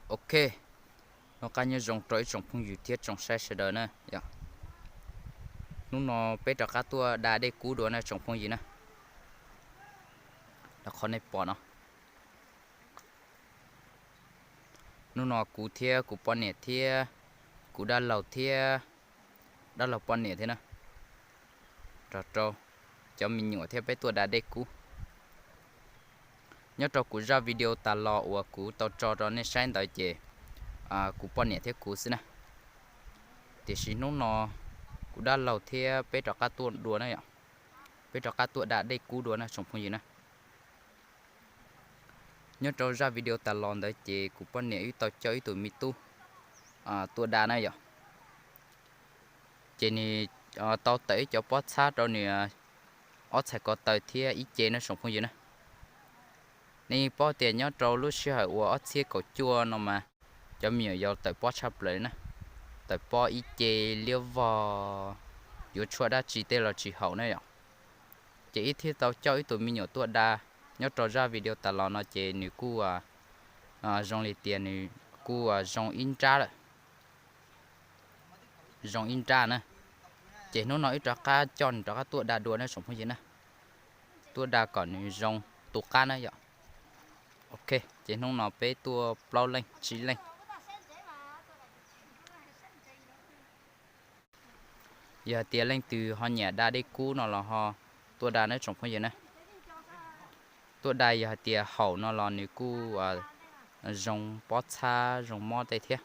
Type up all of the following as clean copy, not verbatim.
ok nó cá như trồng trọi trồng phong dụ thiết trồng sai sờ đờ nè dạ lúc nó bé trò cá tua đá để cú đuổi nè trồng phong gì nè là con này bỏ nó lúc nó cú thia cú bỏ nè thia cú đa lầu thia đa lầu bỏ nè thế nè trò trâu cho mình nhổ theo bé tua đá để cú nhớ cho cú ra video ta lọ và cú tao cho nên sáng tới chế cú bỏ nè thế cú xí nè thì xin nó cú đa lầu thia bé trò cá tua đuổi này ạ bé trò cá tua đã để cú đuổi nè trồng phong gì nè nhớ cho ra video ta lon đấy chị cũng có nể tao chơi tụi mi tu tua đa này vậy chị này tao tới cho bớt sát rồi nè ở sẽ có tới thì ít chế nó sống không gì nè này bao tiền nhớ cho lúc xưa ở ở xe cổ chua nó mà cho mình giờ tới bớt sát lại nè tới bao ít chế liêu vò vừa chua đã chỉ tên là chỉ hậu này vậy chị ít thì tao chơi tụi mi nhỏ tua đa nhớ cho ra video ta lo nó chế nữ cu dòng lấy tiền nữ cu dòng in tra rồi dòng in tra nè chế nó nói cho cá tròn cho cá tua đa đua nó sống không gì nè tua đa còn dòng tụ cá nữa vậy ok chế nó nói bé tua plau lên chỉ lên giờ tiền lên từ họ nhà đa đi cú nó là họ tua đa nó sống không gì nè tua đa giờ tiền hậu nó là nữ cu dòng bó xa dòng mò tây thế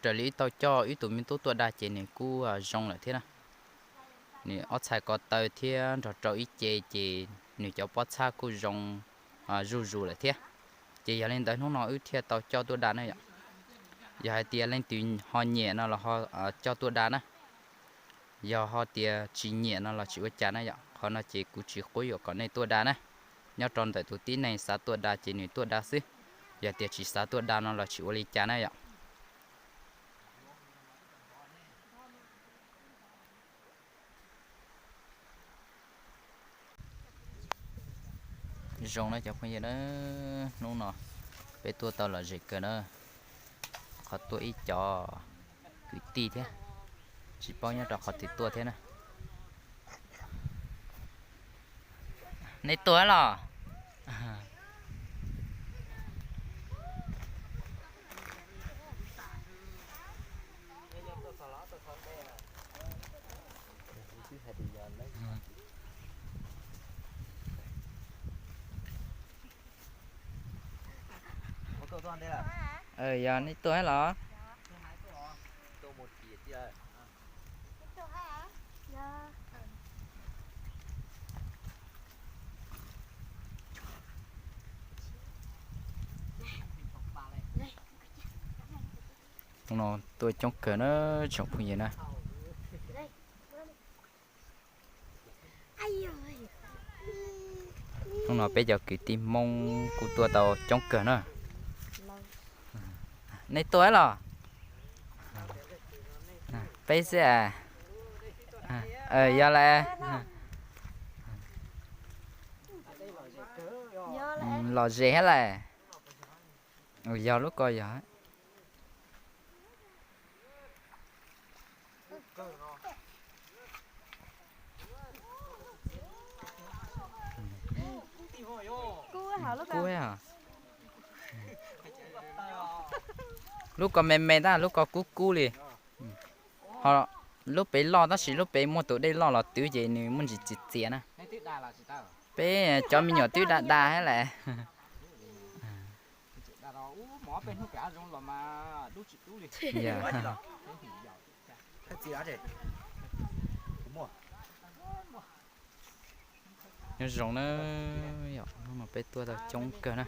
trợ lý tao cho ý tụi mình tua đa chế này cu dòng lại thế nè nè ở xài có tơi thế rồi cho ý chế chế nè cho bó xa cu dòng rù lại thế chế giờ lên tới nó nói ý thế tao cho tua đa này vậy giờ hai tia lên từ họ nhẹ nó là họ cho tua đá nè giờ họ tia chỉ nhẹ nó là chỉ có chán này vậy họ nó chỉ cứ chỉ khối ở còn này tua đá nè nhớ tròn tại tụi tí này xả tua đá chỉ này tua đá xí giờ tia chỉ xả tua đá nó là chỉ có lấy chán này vậy rong nó chẳng phải gì nữa nó nọ bé tua tao là gì cơ nữa họ tua ít cho cứ ti thế chỉ bao nhiêu trò họ thì tua thế này này tua là giờ này tua là nó tôi trong cửa nó trồng cái gì nè nó bây giờ cứ tìm mông của tôi tàu trong cửa nữa này tôi là bây giờ giờ là lò gì hết là giờ lúc coi giờ cú hả lúc còn mềm ta lúc còn cú liền họ lúc bé lo đó chỉ lúc bé mua tụi đây lo là tiêu gì này muốn gì chỉ tiền nè bé cho mình nhỏ tiêu đa hay là nó rồng nó mà bé tua là chống cơ nè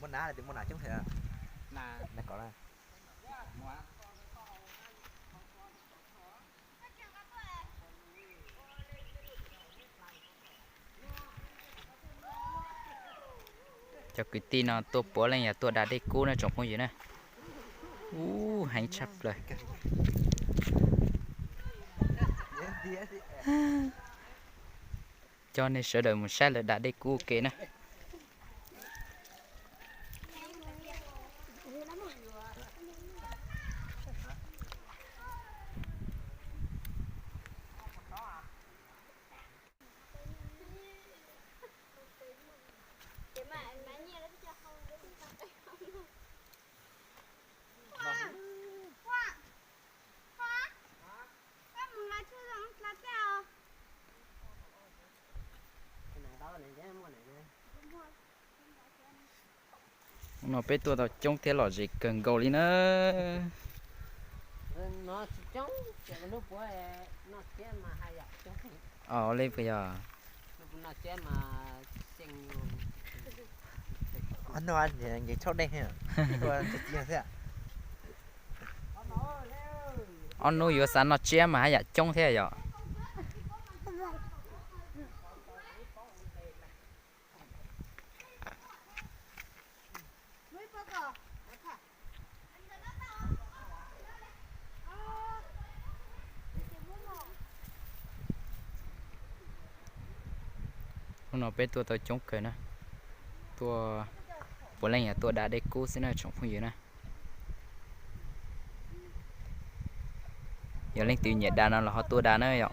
muốn ná là tiếng muốn ná chống thể à nè có đây cho cái tin nó tua bố lên nhà tua đã đi cú nó trồng không gì nè Hành chập rồi. Cho nên sợ đợi một sát là đã đi cua kì nè. Nó biết tôi tao trông thế là gì cần gầu đi nữa. Nó trống lúc bữa nó chết mà hay à Ờ lên bây giờ. Nó chết mà sinh anh nói anh vậy chốt đây hả tôi sẽ chia thế Anh nuôi vừa sáng nó chia mà hay là trông thế à? Nó biết tôi tao trông cười nè. Tôi bữa nay nhà tôi đã đi cứu xin là trông phong gì nè. Giờ lên từ nhiệt đàn là họ tôi đàn nữa vậy.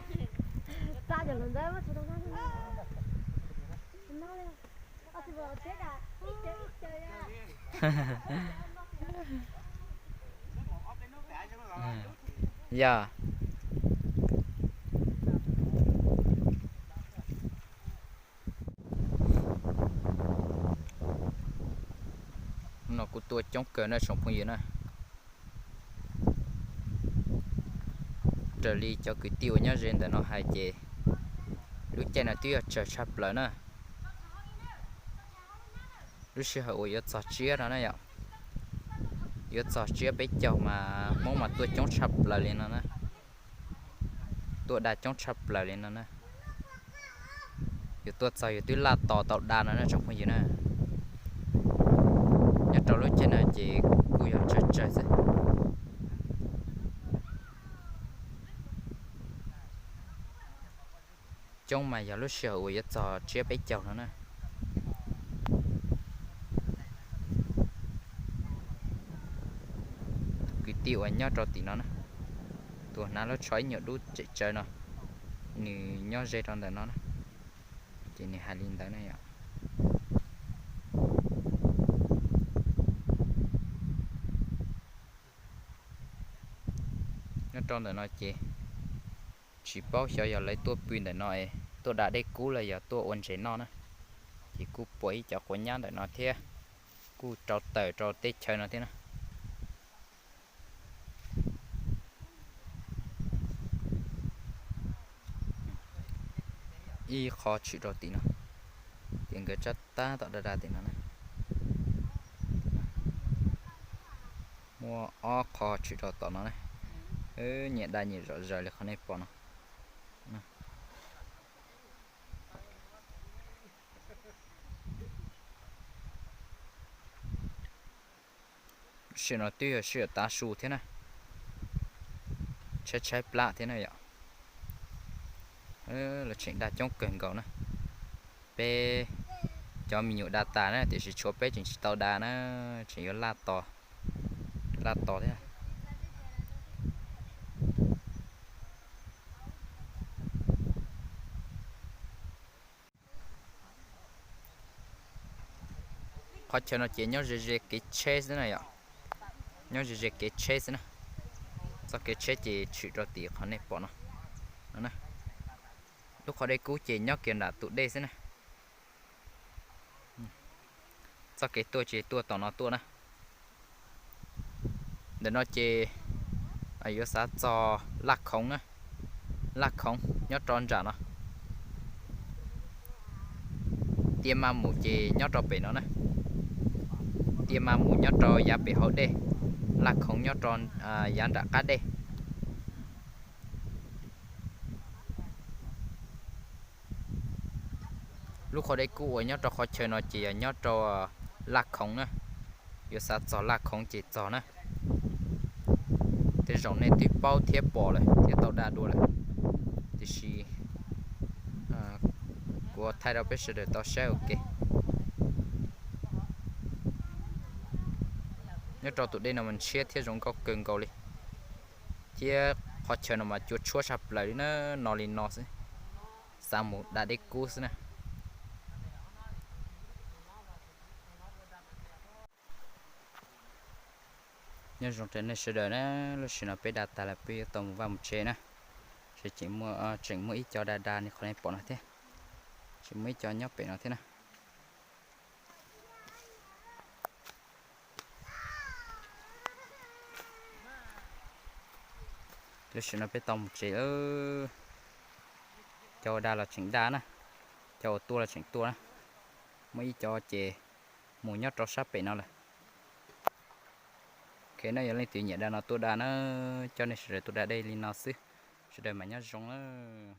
Dạ. Nó của tôi chống cờ nó sống phong gì nè. Trở đi cho cái tiêu nhá riêng để nó hay chê. Lúc chạy là tiêu chờ chập lại nè. Lúc xưa hồi yếu giọt chia đó nè ạ. Yếu giọt chia bé chầu mà mong mà tôi chống chập lại lên nó nè. Tôi đã chống chập lại lên nó nè. Yếu tôi sao yếu tôi là tỏ tàu đàn nó nè trong phong gì nè. Nhớ trâu lúc trên là chỉ cú yếu chơi chơi thôi. Trong mà giờ lúc xưa hồi giờ chia bé chầu nữa nè. Cái tiêu anh nhớ cho tí nó nè. Tụi nó chói nhiều đút chạy chơi nó. Nì nhớ dây trong đó nó nè. Chỉ nì hai linh tới này ạ. Nó trong đó nó chỉ bao giờ giờ lấy tôi pin để nó ấy. Tôi đã đi cứu là giờ tôi ôn chế nó nè. Chỉ cứu bấy cho của nhá để nó thế. Cứu trâu tờ trâu tết chơi nó thế nè. Y khó chịu rồi tí nó. Tiếng cái chất ta tạo ra tí nó nè. Mua ó khó chịu rồi tạo nó này. Nhẹ đa nhẹ rõ rời là không nên bỏ nó. Sự nó tuy là sự ta su thế này. Trái plạ thế này ạ. Là chuyện đã trong cần gấu nè. Bé cho mình nhiều data nè thì sẽ cho bé chính tàu đá nó chỉ có la to thế này. Khó cho nó chỉ nhớ về cái chase này ạ. Nhớ về cái chase nè. Sau cái chase chỉ chịu cho tí khó này bỏ nó. Đó nè. Lúc khỏi đây cứu chỉ nhớ kiện đã tụt đây thế này. Sau cái tua chỉ tua tỏ nó tua nè. Để nó chỉ ở dưới xã cho lạc không nè. Lạc không nhớ tròn trả nó. Tiêm mà mũ chỉ nhớ trò bể nó nè. Tiêm mà mũ nhớ trò giá bể hậu đây. Lạc không nhớ tròn giá trả cát đây. Lúc khỏi đây cứu nhớ trò khó chơi nó chỉ nhớ trò lạc không nè. Giờ sao cho lạc không chỉ cho nè. thế rong này tuy bao thiếp bỏ lại thiếp tàu đa đua lại thì xí của thay đầu bây giờ để tao sẽ ok nhớ cho tụi đây là mình chia thiếp rong có cứng cầu đi thiếp họ chờ nó mà chuột chua sập lại nó lên nó sẽ sao một đã đi cú nè nhưng trong trên này sẽ đợi nó lúc sẽ nó bị đặt tại là bị tổng vào một chế nè sẽ chỉ mua chỉnh mua ít cho đa đa này khỏi bỏ nó thế chỉ mới cho nhóc bị nó thế nào lúc sẽ nó bị tổng một chế cho đa là chỉnh đa nè cho tua là chỉnh tua nè mới cho chế mua nhóc cho sắp bị nó là cái này lên tự nhiên đa nó tua đa nó cho nên sẽ tôi đã đây lên nó xứ sẽ đợi mà nhóc giống